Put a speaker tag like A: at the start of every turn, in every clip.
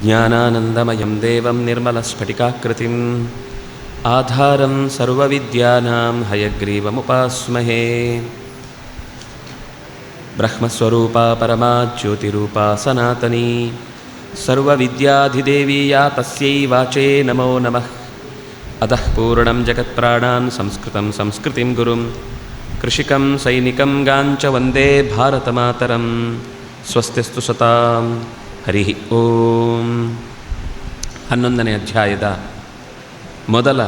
A: ಜ್ಞಾನಾನಂದಮಯಂ ದೇವಂ ನಿರ್ಮಲಸ್ಫಟಿಕಾಕೃತಿಂ ಆಧಾರಂ ಸರ್ವವಿದ್ಯಾನಾಂ ಹಯಗ್ರೀವಮುಪಾಸ್ಮಹೇ. ಬ್ರಹ್ಮಸ್ವರೂಪಾ ಪರಮಾ ಜ್ಯೋತಿರೂಪಾ ಸನಾತನೀ ಸರ್ವವಿದ್ಯಾಧಿದೇವಿ ಯಾ ತಸ್ಯೈ ವಾಚೇ ನಮೋ ನಮಃ. ಅತಃ ಪೂರ್ಣಂ ಜಗತ್ಪ್ರಾಣಾನ್ ಸಂಸ್ಕೃತಂ ಸಂಸ್ಕೃತಿಂ ಗುರುಂ ಕೃಷಿಕಂ ಸೈನಿಕಂ ಗಾಂಚ ವಂದೇ ಭಾರತಮಾತರಂ. ಸ್ವಸ್ತಿಸ್ತು ಸತಾಂ. ಹರಿ ಓಂ. 11ನೇ ಅಧ್ಯಾಯದ ಮೊದಲ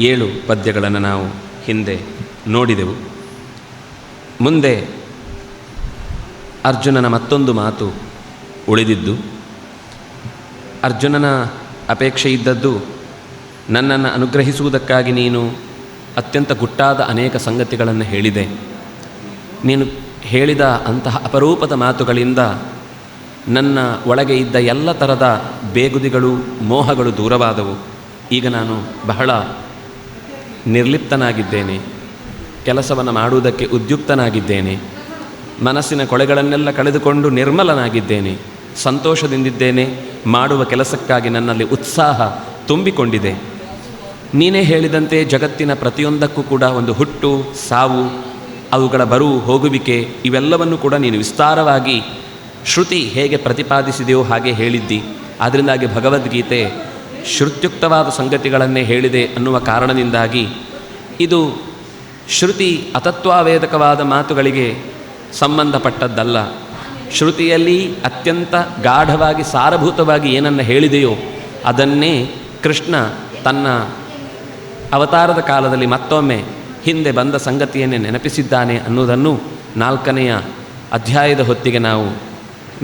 A: 7 ಪದ್ಯಗಳನ್ನು ನಾವು ಹಿಂದೆ ನೋಡಿದೆವು. ಮುಂದೆ ಅರ್ಜುನನ ಮತ್ತೊಂದು ಮಾತು ಉಳಿದಿದ್ದು. ಅರ್ಜುನನ ಅಪೇಕ್ಷೆ ಇದ್ದದ್ದು, ನನ್ನನ್ನು ಅನುಗ್ರಹಿಸುವುದಕ್ಕಾಗಿ ನೀನು ಅತ್ಯಂತ ಗುಟ್ಟಾದ ಅನೇಕ ಸಂಗತಿಗಳನ್ನು ಹೇಳಿದೆ. ನೀನು ಹೇಳಿದ ಅಂತಹ ಅಪರೂಪದ ಮಾತುಗಳಿಂದ ನನ್ನ ಒಳಗೆ ಇದ್ದ ಎಲ್ಲ ಥರದ ಬೇಗುದಿಗಳು, ಮೋಹಗಳು ದೂರವಾದವು. ಈಗ ನಾನು ಬಹಳ ನಿರ್ಲಿಪ್ತನಾಗಿದ್ದೇನೆ, ಕೆಲಸವನ್ನು ಮಾಡುವುದಕ್ಕೆ ಉದ್ಯುಕ್ತನಾಗಿದ್ದೇನೆ, ಮನಸ್ಸಿನ ಕೊಳೆಗಳನ್ನೆಲ್ಲ ಕಳೆದುಕೊಂಡು ನಿರ್ಮಲನಾಗಿದ್ದೇನೆ, ಸಂತೋಷದಿಂದಿದ್ದೇನೆ, ಮಾಡುವ ಕೆಲಸಕ್ಕಾಗಿ ನನ್ನಲ್ಲಿ ಉತ್ಸಾಹ ತುಂಬಿಕೊಂಡಿದೆ. ನೀನೇ ಹೇಳಿದಂತೆ ಜಗತ್ತಿನ ಪ್ರತಿಯೊಂದಕ್ಕೂ ಕೂಡ ಒಂದು ಹುಟ್ಟು, ಸಾವು, ಅವುಗಳ ಬರು ಹೋಗುವಿಕೆ ಇವೆಲ್ಲವನ್ನು ಕೂಡ ನೀನು ವಿಸ್ತಾರವಾಗಿ ಶ್ರುತಿ ಹೇಗೆ ಪ್ರತಿಪಾದಿಸಿದೆಯೋ ಹಾಗೆ ಹೇಳಿದ್ದಿ. ಆದ್ದರಿಂದಾಗಿ ಭಗವದ್ಗೀತೆ ಶ್ರುತ್ಯುಕ್ತವಾದ ಸಂಗತಿಗಳನ್ನೇ ಹೇಳಿದೆ ಅನ್ನುವ ಕಾರಣದಿಂದಾಗಿ ಇದು ಶ್ರುತಿ ಅತತ್ವಾವೇದಕವಾದ ಮಾತುಗಳಿಗೆ ಸಂಬಂಧಪಟ್ಟದ್ದಲ್ಲ. ಶ್ರುತಿಯಲ್ಲಿ ಅತ್ಯಂತ ಗಾಢವಾಗಿ ಸಾರಭೂತವಾಗಿ ಏನನ್ನು ಹೇಳಿದೆಯೋ ಅದನ್ನೇ ಕೃಷ್ಣ ತನ್ನ ಅವತಾರದ ಕಾಲದಲ್ಲಿ ಮತ್ತೊಮ್ಮೆ ಹಿಂದೆ ಬಂದ ಸಂಗತಿಯನ್ನೇ ನೆನಪಿಸಿದ್ದಾನೆ ಅನ್ನುವುದನ್ನು 4ನೆಯ ಅಧ್ಯಾಯದ ಹೊತ್ತಿಗೆ ನಾವು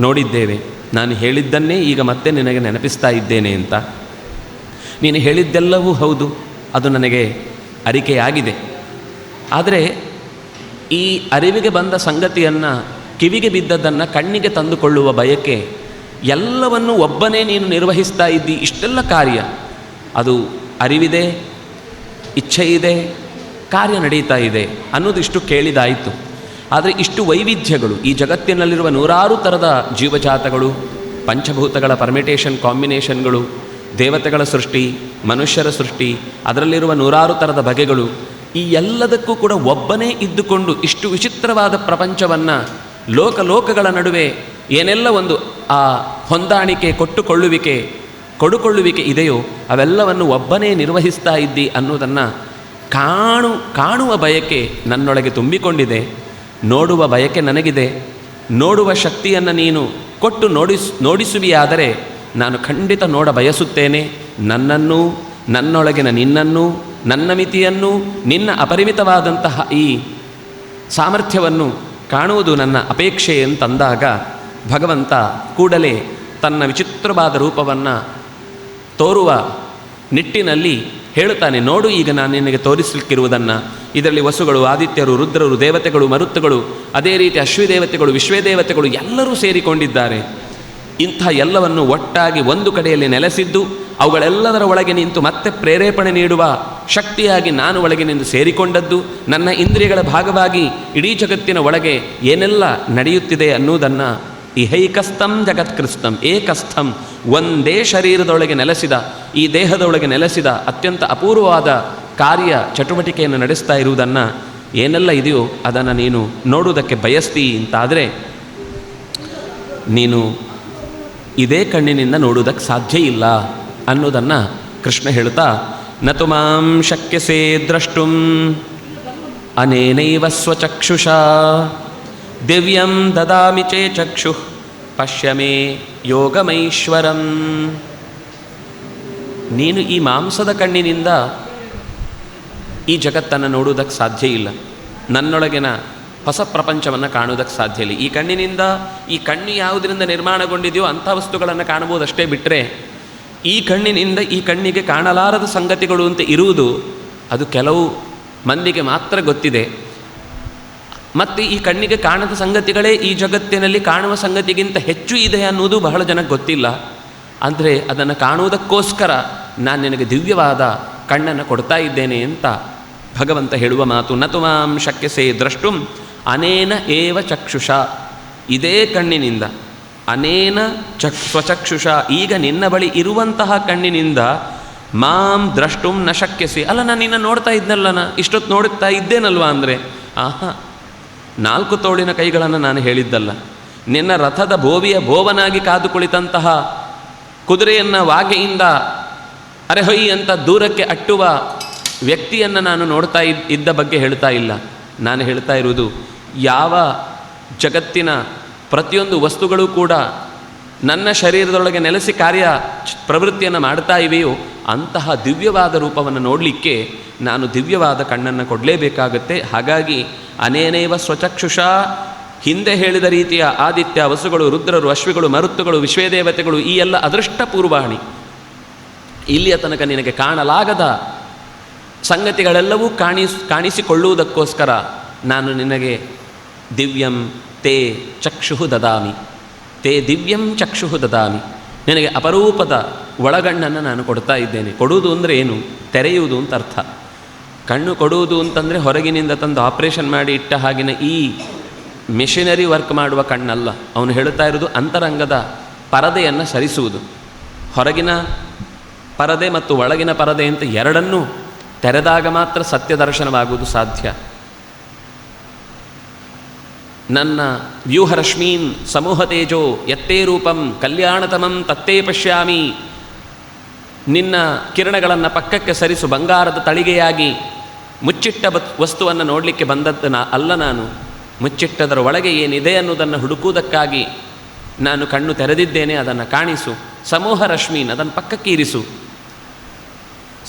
A: ನೋಡಿದ್ದೇವೆ. ನಾನು ಹೇಳಿದ್ದನ್ನೇ ಈಗ ಮತ್ತೆ ನಿನಗೆ ನೆನಪಿಸ್ತಾ ಇದ್ದೇನೆ ಅಂತ. ನೀನು ಹೇಳಿದ್ದೆಲ್ಲವೂ ಹೌದು, ಅದು ನನಗೆ ಅರಿಕೆಯಾಗಿದೆ. ಆದರೆ ಈ ಅರಿವಿಗೆ ಬಂದ ಸಂಗತಿಯನ್ನು, ಕಿವಿಗೆ ಬಿದ್ದದ್ದನ್ನು ಕಣ್ಣಿಗೆ ತಂದುಕೊಳ್ಳುವ ಬಯಕೆ, ಎಲ್ಲವನ್ನೂ ಒಬ್ಬನೇ ನೀನು ನಿರ್ವಹಿಸ್ತಾ ಇದ್ದಿ. ಇಷ್ಟೆಲ್ಲ ಕಾರ್ಯ, ಅದು ಅರಿವಿದೆ, ಇಚ್ಛೆ ಇದೆ, ಕಾರ್ಯ ನಡೀತಾ ಇದೆ ಅನ್ನೋದಿಷ್ಟು ಕೇಳಿದಾಯಿತು. ಆದರೆ ಇಷ್ಟು ವೈವಿಧ್ಯಗಳು, ಈ ಜಗತ್ತಿನಲ್ಲಿರುವ 100 ಥರದ ಜೀವಜಾತಗಳು, ಪಂಚಭೂತಗಳ ಪರ್ಮಿಟೇಷನ್ ಕಾಂಬಿನೇಷನ್ಗಳು, ದೇವತೆಗಳ ಸೃಷ್ಟಿ, ಮನುಷ್ಯರ ಸೃಷ್ಟಿ, ಅದರಲ್ಲಿರುವ 100 ಥರದ ಬಗೆಗಳು, ಈ ಎಲ್ಲದಕ್ಕೂ ಕೂಡ ಒಬ್ಬನೇ ಇದ್ದುಕೊಂಡು ಇಷ್ಟು ವಿಚಿತ್ರವಾದ ಪ್ರಪಂಚವನ್ನು, ಲೋಕಗಳ ನಡುವೆ ಏನೆಲ್ಲ ಒಂದು ಆ ಹೊಂದಾಣಿಕೆ, ಕೊಡುಕೊಳ್ಳುವಿಕೆ ಇದೆಯೋ ಅವೆಲ್ಲವನ್ನು ಒಬ್ಬನೇ ನಿರ್ವಹಿಸ್ತಾ ಇದ್ದಿ ಅನ್ನೋದನ್ನು ಕಾಣುವ ಬಯಕೆ ನನ್ನೊಳಗೆ ತುಂಬಿಕೊಂಡಿದೆ. ನೋಡುವ ಬಯಕೆ ನನಗಿದೆ. ನೋಡುವ ಶಕ್ತಿಯನ್ನು ನೀನು ಕೊಟ್ಟು ನೋಡಿಸುವಿಯಾದರೆ ನಾನು ಖಂಡಿತ ನೋಡ ಬಯಸುತ್ತೇನೆ. ನನ್ನನ್ನು, ನನ್ನೊಳಗಿನ ನಿನ್ನನ್ನು, ನನ್ನ ಮಿತಿಯನ್ನು, ನಿನ್ನ ಅಪರಿಮಿತವಾದಂತಹ ಈ ಸಾಮರ್ಥ್ಯವನ್ನು ಕಾಣುವುದು ನನ್ನ ಅಪೇಕ್ಷೆ ಅಂತಂದಾಗ ಭಗವಂತ ಕೂಡಲೇ ತನ್ನ ವಿಚಿತ್ರವಾದ ರೂಪವನ್ನು ತೋರುವ ನಿಟ್ಟಿನಲ್ಲಿ ಹೇಳುತ್ತಾನೆ. ನೋಡು, ಈಗ ನಾನು ನಿನಗೆ ತೋರಿಸಲಿಕ್ಕಿರುವುದನ್ನು. ಇದರಲ್ಲಿ ವಸುಗಳು, ಆದಿತ್ಯರು, ರುದ್ರರು, ದೇವತೆಗಳು, ಮರುತ್ತುಗಳು, ಅದೇ ರೀತಿ ಅಶ್ವದೇವತೆಗಳು, ವಿಶ್ವದೇವತೆಗಳು ಎಲ್ಲರೂ ಸೇರಿಕೊಂಡಿದ್ದಾರೆ. ಇಂಥ ಎಲ್ಲವನ್ನು ಒಟ್ಟಾಗಿ ಒಂದು ಕಡೆಯಲ್ಲಿ ನೆಲೆಸಿದ್ದು, ಅವುಗಳೆಲ್ಲದರ ಒಳಗೆ ನಿಂತು ಮತ್ತೆ ಪ್ರೇರೇಪಣೆ ನೀಡುವ ಶಕ್ತಿಯಾಗಿ ನಾನು ಒಳಗೆ ನಿಂತು ಸೇರಿಕೊಂಡದ್ದು, ನನ್ನ ಇಂದ್ರಿಯಗಳ ಭಾಗವಾಗಿ ಇಡೀ ಜಗತ್ತಿನ ಒಳಗೆ ಏನೆಲ್ಲ ನಡೆಯುತ್ತಿದೆ ಅನ್ನುವುದನ್ನು ಇಹೈಕಸ್ಥಂ ಜಗತ್ಕೃಸ್ತಂ ಏಕಸ್ಥಂ, ಒಂದೇ ಶರೀರದೊಳಗೆ ನೆಲೆಸಿದ, ಈ ದೇಹದೊಳಗೆ ನೆಲೆಸಿದ ಅತ್ಯಂತ ಅಪೂರ್ವವಾದ ಕಾರ್ಯ ಚಟುವಟಿಕೆಯನ್ನು ನಡೆಸ್ತಾ ಇರುವುದನ್ನು, ಏನೆಲ್ಲ ಇದೆಯೋ ಅದನ್ನು ನೀನು ನೋಡುವುದಕ್ಕೆ ಬಯಸ್ತೀ ಅಂತಾದರೆ ನೀನು ಇದೇ ಕಣ್ಣಿನಿಂದ ನೋಡುವುದಕ್ಕೆ ಸಾಧ್ಯ ಇಲ್ಲ ಅನ್ನೋದನ್ನು ಕೃಷ್ಣ ಹೇಳ್ತಾ, ನತು ಮಾಂ ಶಕ್ಯಸೇ ದ್ರಷ್ಟುಂ ಅನೇನೈವ ಸ್ವಚಕ್ಷುಷಾ ದಿವ್ಯಂ ದದಾಮಿ ಚೇ ಚಕ್ಷುಃ ಪಶ್ಯ ಮೇ ಯೋಗಮೈಶ್ವರಂ. ನೀನು ಈ ಮಾಂಸದ ಕಣ್ಣಿನಿಂದ ಈ ಜಗತ್ತನ್ನು ನೋಡುವುದಕ್ಕೆ ಸಾಧ್ಯ ಇಲ್ಲ. ನನ್ನೊಳಗಿನ ಹೊಸ ಪ್ರಪಂಚವನ್ನು ಕಾಣುವುದಕ್ಕೆ ಸಾಧ್ಯ ಇಲ್ಲ. ಈ ಕಣ್ಣಿನಿಂದ, ಈ ಕಣ್ಣು ಯಾವುದರಿಂದ ನಿರ್ಮಾಣಗೊಂಡಿದೆಯೋ ಅಂಥ ವಸ್ತುಗಳನ್ನು ಕಾಣಬಹುದಷ್ಟೇ ಬಿಟ್ಟರೆ, ಈ ಕಣ್ಣಿನಿಂದ ಈ ಕಣ್ಣಿಗೆ ಕಾಣಲಾರದ ಸಂಗತಿಗಳು ಅಂತ ಇರುವುದು ಅದು ಕೆಲವು ಮಂದಿಗೆ ಮಾತ್ರ ಗೊತ್ತಿದೆ. ಮತ್ತು ಈ ಕಣ್ಣಿಗೆ ಕಾಣದ ಸಂಗತಿಗಳೇ ಈ ಜಗತ್ತಿನಲ್ಲಿ ಕಾಣುವ ಸಂಗತಿಗಿಂತ ಹೆಚ್ಚು ಇದೆ ಅನ್ನೋದು ಬಹಳ ಜನಕ್ಕೆ ಗೊತ್ತಿಲ್ಲ. ಅಂದರೆ ಅದನ್ನು ಕಾಣುವುದಕ್ಕೋಸ್ಕರ ನಾನು ನಿನಗೆ ದಿವ್ಯವಾದ ಕಣ್ಣನ್ನು ಕೊಡ್ತಾ ಇದ್ದೇನೆ ಅಂತ ಭಗವಂತ ಹೇಳುವ ಮಾತು. ನತು ಮಾಂ ಶಕ್ಯಸೇ ದ್ರಷ್ಟುಂ ಅನೇನ ಏವ ಚಕ್ಷುಷ, ಇದೇ ಕಣ್ಣಿನಿಂದ ಅನೇನ ಸ್ವಚಕ್ಷುಷ, ಈಗ ನಿನ್ನ ಬಳಿ ಇರುವಂತಹ ಕಣ್ಣಿನಿಂದ ಮಾಂ ದ್ರಷ್ಟುಂ ನ ಶಕ್ಯಸಿ. ಅಲ್ಲ, ನಾನು ನಿನ್ನ ನೋಡ್ತಾ ಇದ್ನಲ್ಲನ, ಇಷ್ಟೊತ್ತು ನೋಡುತ್ತಾ ಇದ್ದೇನಲ್ವಾ ಅಂದರೆ, ಆಹಾ, 4 ತೋಳಿನ ಕೈಗಳನ್ನು ನಾನು ಹೇಳಿದ್ದಲ್ಲ. ನಿನ್ನ ರಥದ ಬೋವಿಯ ಬೋವನಾಗಿ ಕಾದು ಕುಳಿತಂತಹ ಕುದುರೆಯನ್ನು ವಾಗೆಯಿಂದ ಅರೆಹೊಯ್ ಅಂತ ದೂರಕ್ಕೆ ಅಟ್ಟುವ ವ್ಯಕ್ತಿಯನ್ನು ನಾನು ನೋಡ್ತಾ ಇದ್ದ ಬಗ್ಗೆ ಹೇಳ್ತಾ ಇಲ್ಲ. ನಾನು ಹೇಳ್ತಾ ಇರುವುದು, ಯಾವ ಜಗತ್ತಿನ ಪ್ರತಿಯೊಂದು ವಸ್ತುಗಳು ಕೂಡ ನನ್ನ ಶರೀರದೊಳಗೆ ನೆಲೆಸಿ ಕಾರ್ಯ ಪ್ರವೃತ್ತಿಯನ್ನು ಮಾಡ್ತಾ ಇವೆಯೋ ಅಂತಹ ದಿವ್ಯವಾದ ರೂಪವನ್ನು ನೋಡಲಿಕ್ಕೆ ನಾನು ದಿವ್ಯವಾದ ಕಣ್ಣನ್ನು ಕೊಡಲೇಬೇಕಾಗತ್ತೆ. ಹಾಗಾಗಿ ಅನೇನೇವ ಸ್ವಚಕ್ಷುಷ, ಹಿಂದೆ ಹೇಳಿದ ರೀತಿಯ ಆದಿತ್ಯ, ವಸುಗಳು, ರುದ್ರರು, ಅಶ್ವಿಗಳು, ಮರುತ್ತುಗಳು, ವಿಶ್ವೇದೇವತೆಗಳು, ಈ ಎಲ್ಲ ಅದೃಷ್ಟಪೂರ್ವಾಣಿ, ಇಲ್ಲಿಯ ತನಕ ನಿನಗೆ ಕಾಣಲಾಗದ ಸಂಗತಿಗಳೆಲ್ಲವೂ ಕಾಣಿಸಿಕೊಳ್ಳುವುದಕ್ಕೋಸ್ಕರ ನಾನು ನಿನಗೆ ದಿವ್ಯಂ ತೇ ಚಕ್ಷು ದದಾಮಿ, ತೇ ದಿವ್ಯಂ ಚಕ್ಷು ದದಾಮಿ, ನಿನಗೆ ಅಪರೂಪದ ಒಳಗಣ್ಣನ್ನು ನಾನು ಕೊಡ್ತಾ ಇದ್ದೇನೆ. ಕೊಡುವುದು ಅಂದರೆ ಏನು? ತೆರೆಯುವುದು ಅಂತ ಅರ್ಥ. ಕಣ್ಣು ಕೊಡುವುದು ಅಂತಂದರೆ ಹೊರಗಿನಿಂದ ತಂದು ಆಪರೇಷನ್ ಮಾಡಿ ಇಟ್ಟ ಹಾಗಿನ ಈ ಮೆಷಿನರಿ ವರ್ಕ್ ಮಾಡುವ ಕಣ್ಣಲ್ಲ. ಅವನು ಹೇಳ್ತಾ ಇರೋದು ಅಂತರಂಗದ ಪರದೆಯನ್ನು ಸರಿಸುವುದು. ಹೊರಗಿನ ಪರದೆ ಮತ್ತು ಒಳಗಿನ ಪರದೆ ಅಂತ ಎರಡನ್ನೂ ತೆರೆದಾಗ ಮಾತ್ರ ಸತ್ಯ ದರ್ಶನವಾಗುವುದು ಸಾಧ್ಯ. ನನ್ನ ವ್ಯೂಹರಶ್ಮೀನ್ ಸಮೂಹ ತೇಜೋ ಯತ್ತೇ ರೂಪಂ ಕಲ್ಯಾಣತಮಂ ತತ್ತೇ ಪಶ್ಯಾಮಿ, ನಿನ್ನ ಕಿರಣಗಳನ್ನು ಪಕ್ಕಕ್ಕೆ ಸರಿಸು, ಬಂಗಾರದ ತಳಿಗೆಯಾಗಿ ಮುಚ್ಚಿಟ್ಟ ವಸ್ತುವನ್ನು ನೋಡಲಿಕ್ಕೆ ಬಂದದ್ದು ಅಲ್ಲ ನಾನು. ಮುಚ್ಚಿಟ್ಟದರ ಒಳಗೆ ಏನಿದೆ ಅನ್ನೋದನ್ನು ಹುಡುಕುವುದಕ್ಕಾಗಿ ನಾನು ಕಣ್ಣು ತೆರೆದಿದ್ದೇನೆ, ಅದನ್ನು ಕಾಣಿಸು. ಸಮೂಹ ರಶ್ಮೀನ್, ಅದನ್ನು ಪಕ್ಕಕ್ಕೆ ಇರಿಸು.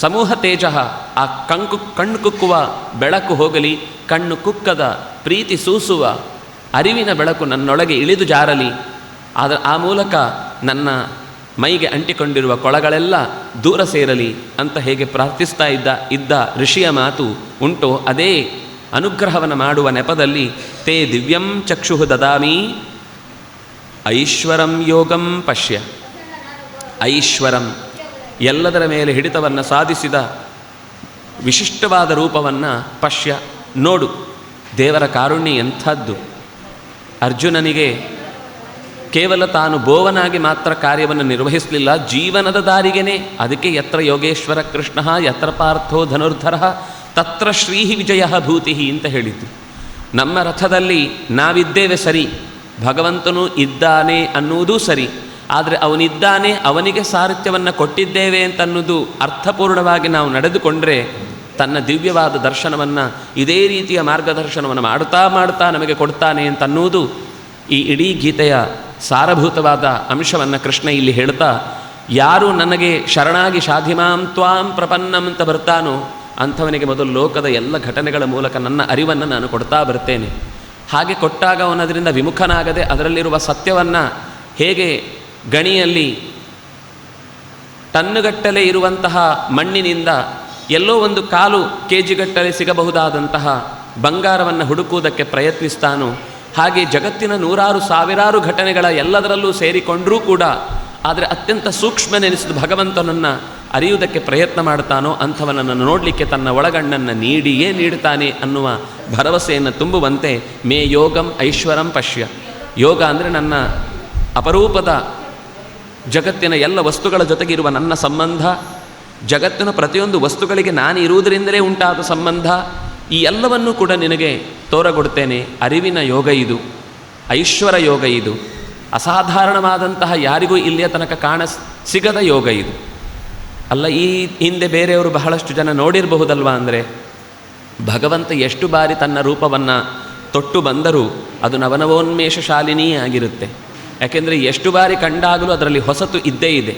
A: ಸಮೂಹ ತೇಜ, ಆ ಕಣ್ಣು ಕುಕ್ಕುವ ಬೆಳಕು ಹೋಗಲಿ, ಕಣ್ಣು ಕುಕ್ಕದ ಪ್ರೀತಿ ಸೂಸುವ ಅರಿವಿನ ಬೆಳಕು ನನ್ನೊಳಗೆ ಇಳಿದು ಜಾರಲಿ. ಆ ಮೂಲಕ ನನ್ನ ಮೈಗೆ ಅಂಟಿಕೊಂಡಿರುವ ಕೊಳಗಳೆಲ್ಲ ದೂರ ಸೇರಲಿ ಅಂತ ಹೇಗೆ ಪ್ರಾರ್ಥಿಸ್ತಾ ಇದ್ದ ಋಷಿಯ ಮಾತು ಉಂಟೋ, ಅದೇ ಅನುಗ್ರಹವನ್ನು ಮಾಡುವ ನೆಪದಲ್ಲಿ ತೇ ದಿವ್ಯಂ ಚಕ್ಷು ದದಾಮಿ ಐಶ್ವರಂ ಯೋಗಂ ಪಶ್ಯ. ಐಶ್ವರಂ, ಎಲ್ಲದರ ಮೇಲೆ ಹಿಡಿತವನ್ನು ಸಾಧಿಸಿದ ವಿಶಿಷ್ಟವಾದ ರೂಪವನ್ನು ಪಶ್ಯ, ನೋಡು. ದೇವರ ಕಾರುಣ್ಯ ಎಂಥದ್ದು! ಅರ್ಜುನನಿಗೆ ಕೇವಲ ತಾನು ಬೋವನಾಗಿ ಮಾತ್ರ ಕಾರ್ಯವನ್ನು ನಿರ್ವಹಿಸಲಿಲ್ಲ, ಜೀವನದ ದಾರಿಗೆನೇ. ಅದಕ್ಕೆ ಯತ್ರ ಯೋಗೇಶ್ವರ ಕೃಷ್ಣ ಯತ್ರ ಪಾರ್ಥೋ ಧನುರ್ಧರ ತತ್ರ ಶ್ರೀಹಿ ವಿಜಯ ಭೂತಿ ಅಂತ ಹೇಳಿದ್ದು. ನಮ್ಮ ರಥದಲ್ಲಿ ನಾವಿದ್ದೇವೆ ಸರಿ, ಭಗವಂತನು ಇದ್ದಾನೆ ಅನ್ನುವುದೂ ಸರಿ. ಆದರೆ ಅವನಿದ್ದಾನೆ, ಅವನಿಗೆ ಸಾರಥ್ಯವನ್ನು ಕೊಟ್ಟಿದ್ದೇವೆ ಅಂತನ್ನುವುದು ಅರ್ಥಪೂರ್ಣವಾಗಿ ನಾವು ನಡೆದುಕೊಂಡರೆ ತನ್ನ ದಿವ್ಯವಾದ ದರ್ಶನವನ್ನು, ಇದೇ ರೀತಿಯ ಮಾರ್ಗದರ್ಶನವನ್ನು ಮಾಡ್ತಾ ನಮಗೆ ಕೊಡ್ತಾನೆ ಅಂತನ್ನುವುದು ಈ ಇಡೀ ಗೀತೆಯ ಸಾರಭೂತವಾದ ಅಂಶವನ್ನು ಕೃಷ್ಣ ಇಲ್ಲಿ ಹೇಳ್ತಾ, ಯಾರು ನನಗೆ ಶರಣಾಗಿ ಶಾಧಿಮಾಂ ತ್ವಾಂ ಪ್ರಪನ್ನಂ ಅಂತ ಬರ್ತಾನೋ ಅಂಥವನಿಗೆ ಮೊದಲು ಲೋಕದ ಎಲ್ಲ ಘಟನೆಗಳ ಮೂಲಕ ನನ್ನ ಅರಿವನ್ನು ನಾನು ಕೊಡ್ತಾ ಬರ್ತೇನೆ. ಹಾಗೆ ಕೊಟ್ಟಾಗ ಅವನದರಿಂದ ವಿಮುಖನಾಗದೆ ಅದರಲ್ಲಿರುವ ಸತ್ಯವನ್ನು, ಹೇಗೆ ಗಣಿಯಲ್ಲಿ ಟನ್ನುಗಟ್ಟಲೆ ಇರುವಂತಹ ಮಣ್ಣಿನಿಂದ ಎಲ್ಲೋ ಒಂದು 1/4 kg ಸಿಗಬಹುದಾದಂತಹ ಬಂಗಾರವನ್ನು ಹುಡುಕುವುದಕ್ಕೆ ಪ್ರಯತ್ನಿಸ್ತಾನೋ, ಹಾಗೆ ಜಗತ್ತಿನ 100,000 ಘಟನೆಗಳ ಎಲ್ಲದರಲ್ಲೂ ಸೇರಿಕೊಂಡರೂ ಕೂಡ ಆದರೆ ಅತ್ಯಂತ ಸೂಕ್ಷ್ಮನೆನಿಸಿದ ಭಗವಂತನನ್ನು ಅರಿಯುವುದಕ್ಕೆ ಪ್ರಯತ್ನ ಮಾಡ್ತಾನೋ ಅಂಥವನನ್ನು ನೋಡಲಿಕ್ಕೆ ತನ್ನ ಒಳಗಣ್ಣನ್ನು ನೀಡಿಯೇ ನೀಡ್ತಾನೆ ಅನ್ನುವ ಭರವಸೆಯನ್ನು ತುಂಬುವಂತೆ ಮೇ ಯೋಗಂ ಐಶ್ವರಂ ಪಶ್ಯ. ಯೋಗ ಅಂದರೆ ನನ್ನ ಅಪರೂಪದ ಜಗತ್ತಿನ ಎಲ್ಲ ವಸ್ತುಗಳ ಜೊತೆಗಿರುವ ನನ್ನ ಸಂಬಂಧ, ಜಗತ್ತಿನ ಪ್ರತಿಯೊಂದು ವಸ್ತುಗಳಿಗೆ ನಾನು ಇರುವುದರಿಂದಲೇ ಉಂಟಾದ ಸಂಬಂಧ, ಈ ಎಲ್ಲವನ್ನೂ ಕೂಡ ನಿನಗೆ ತೋರಗೊಡ್ತೇನೆ. ಅರಿವಿನ ಯೋಗ ಇದು, ಐಶ್ವರ ಯೋಗ ಇದು, ಅಸಾಧಾರಣವಾದಂತಹ ಯಾರಿಗೂ ಇಲ್ಲಿಯ ತನಕ ಸಿಗದ ಯೋಗ ಇದು. ಅಲ್ಲ, ಈ ಹಿಂದೆ ಬೇರೆಯವರು ಬಹಳಷ್ಟು ಜನ ನೋಡಿರಬಹುದಲ್ವ ಅಂದರೆ, ಭಗವಂತ ಎಷ್ಟು ಬಾರಿ ತನ್ನ ರೂಪವನ್ನು ತೊಟ್ಟು ಬಂದರೂ ಅದು ನವನವೋನ್ಮೇಷ ಶಾಲಿನಿಯೇ ಆಗಿರುತ್ತೆ. ಯಾಕೆಂದರೆ ಎಷ್ಟು ಬಾರಿ ಕಂಡಾಗಲೂ ಅದರಲ್ಲಿ ಹೊಸತು ಇದ್ದೇ ಇದೆ.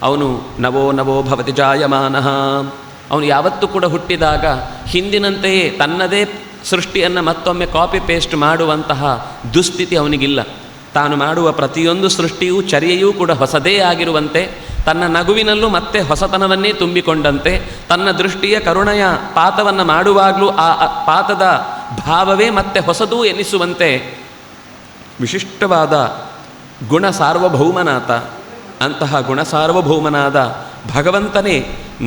A: ಅವನು ನವೋ ನವೋ ಭವತಿ ಜಾಯಮಾನಃ, ಅವನು ಯಾವತ್ತೂ ಕೂಡ ಹುಟ್ಟಿದಾಗ ಹಿಂದಿನಂತೆಯೇ ತನ್ನದೇ ಸೃಷ್ಟಿಯನ್ನು ಮತ್ತೊಮ್ಮೆ ಕಾಪಿ ಪೇಸ್ಟ್ ಮಾಡುವಂತಹ ದುಸ್ಥಿತಿ ಅವನಿಗಿಲ್ಲ. ತಾನು ಮಾಡುವ ಪ್ರತಿಯೊಂದು ಸೃಷ್ಟಿಯೂ ಚರ್ಯೆಯೂ ಕೂಡ ಹೊಸದೇ ಆಗಿರುವಂತೆ, ತನ್ನ ನಗುವಿನಲ್ಲೂ ಮತ್ತೆ ಹೊಸತನವನ್ನೇ ತುಂಬಿಕೊಂಡಂತೆ, ತನ್ನ ದೃಷ್ಟಿಯ ಕರುಣೆಯ ಪಾತವನ್ನು ಮಾಡುವಾಗಲೂ ಆ ಪಾತದ ಭಾವವೇ ಮತ್ತೆ ಹೊಸದೂ ಎನ್ನಿಸುವಂತೆ ವಿಶಿಷ್ಟವಾದ ಗುಣ ಸಾರ್ವಭೌಮನಾಥ. ಅಂತಹ ಗುಣ ಸಾರ್ವಭೌಮನಾದ ಭಗವಂತನೇ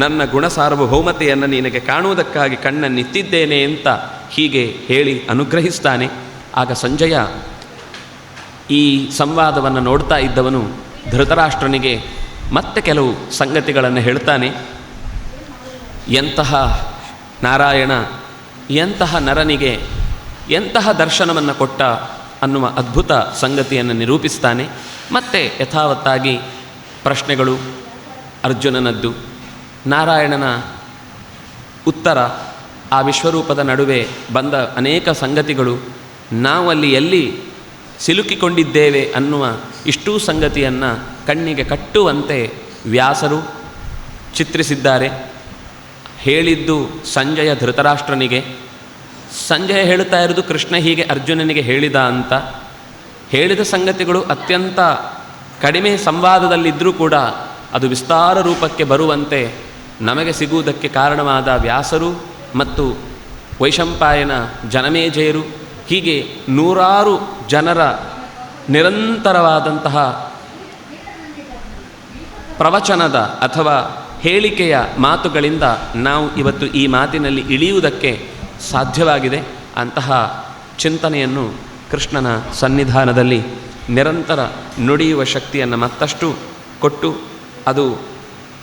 A: ನನ್ನ ಗುಣ ಸಾರ್ವಭೌಮತೆಯನ್ನು ನಿನಗೆ ಕಾಣುವುದಕ್ಕಾಗಿ ಕಣ್ಣನ್ನಿತ್ತಿದ್ದೇನೆ ಅಂತ ಹೀಗೆ ಹೇಳಿ ಅನುಗ್ರಹಿಸ್ತಾನೆ. ಆಗ ಸಂಜಯ ಈ ಸಂವಾದವನ್ನು ನೋಡ್ತಾ ಇದ್ದವನು ಧೃತರಾಷ್ಟ್ರನಿಗೆ ಮತ್ತೆ ಕೆಲವು ಸಂಗತಿಗಳನ್ನು ಹೇಳ್ತಾನೆ. ಎಂತಹ ನಾರಾಯಣ ಎಂತಹ ನರನಿಗೆ ಎಂತಹ ದರ್ಶನವನ್ನು ಕೊಟ್ಟ ಅನ್ನುವ ಅದ್ಭುತ ಸಂಗತಿಯನ್ನು ನಿರೂಪಿಸ್ತಾನೆ. ಮತ್ತೆ ಯಥಾವತ್ತಾಗಿ ಪ್ರಶ್ನೆಗಳು, ಅರ್ಜುನನದ್ದು, ನಾರಾಯಣನ ಉತ್ತರ, ಆ ವಿಶ್ವರೂಪದ ನಡುವೆ ಬಂದ ಅನೇಕ ಸಂಗತಿಗಳು, ನಾವು ಅಲ್ಲಿ ಎಲ್ಲಿ ಸಿಲುಕಿಕೊಂಡಿದ್ದೇವೆ ಅನ್ನುವ ಇಷ್ಟೂ ಸಂಗತಿಯನ್ನು ಕಣ್ಣಿಗೆ ಕಟ್ಟುವಂತೆ ವ್ಯಾಸರು ಚಿತ್ರಿಸಿದ್ದಾರೆ. ಹೇಳಿದ್ದು ಸಂಜಯ ಧೃತರಾಷ್ಟ್ರನಿಗೆ, ಸಂಜಯ ಹೇಳುತ್ತಾ ಇರೋದು ಕೃಷ್ಣ ಹೀಗೆ ಅರ್ಜುನನಿಗೆ ಹೇಳಿದ ಅಂತ. ಹೇಳಿದ ಸಂಗತಿಗಳು ಅತ್ಯಂತ ಕಡಿಮೆ ಸಂವಾದದಲ್ಲಿದ್ದರೂ ಕೂಡ ಅದು ವಿಸ್ತಾರ ರೂಪಕ್ಕೆ ಬರುವಂತೆ ನಮಗೆ ಸಿಗುವುದಕ್ಕೆ ಕಾರಣವಾದ ವ್ಯಾಸರು ಮತ್ತು ವೈಶಂಪಾಯನ ಜನಮೇಜಯರು, ಹೀಗೆ ನೂರಾರು ಜನರ ನಿರಂತರವಾದಂತಹ ಪ್ರವಚನದ ಅಥವಾ ಹೇಳಿಕೆಯ ಮಾತುಗಳಿಂದ ನಾವು ಇವತ್ತು ಈ ಮಾತಿನಲ್ಲಿ ಇಳಿಯುವುದಕ್ಕೆ ಸಾಧ್ಯವಾಗಿದೆ. ಅಂತಹ ಚಿಂತನೆಯನ್ನು ಕೃಷ್ಣನ ಸನ್ನಿಧಾನದಲ್ಲಿ ನಿರಂತರ ನುಡಿಯುವ ಶಕ್ತಿಯನ್ನು ಮತ್ತಷ್ಟು ಕೊಟ್ಟು ಅದು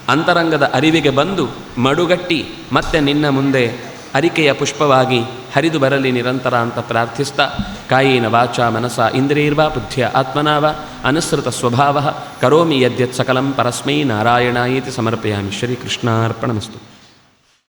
A: ಅಂತರಂಗದ ಅರಿವಿಗೆ ಬಂದು ಮಡುಗಟ್ಟಿ ಮತ್ತೆ ನಿನ್ನ ಮುಂದೆ ಅರಿಕೆಯ ಪುಷ್ಪವಾಗಿ ಹರಿದು ಬರಲಿ ನಿರಂತರ ಅಂತ ಪ್ರಾರ್ಥಿಸ್ತಾ, ಕಾಯೇನ ವಾಚಾ ಮನಸಾ ಇಂದ್ರಿಯರ್ವಾ ಬುದ್ಧಿಯ ಆತ್ಮನಾವ ಅನುಸೃತ ಸ್ವಭಾವ ಕರೋಮಿ ಯದ್ಯತ್ ಸಕಲಂ ಪರಸ್ಮೈ ನಾರಾಯಣಾಯೇತಿ ಸಮರ್ಪಯಾಮಿ. ಶ್ರೀಕೃಷ್ಣಾರ್ಪಣಮಸ್ತು.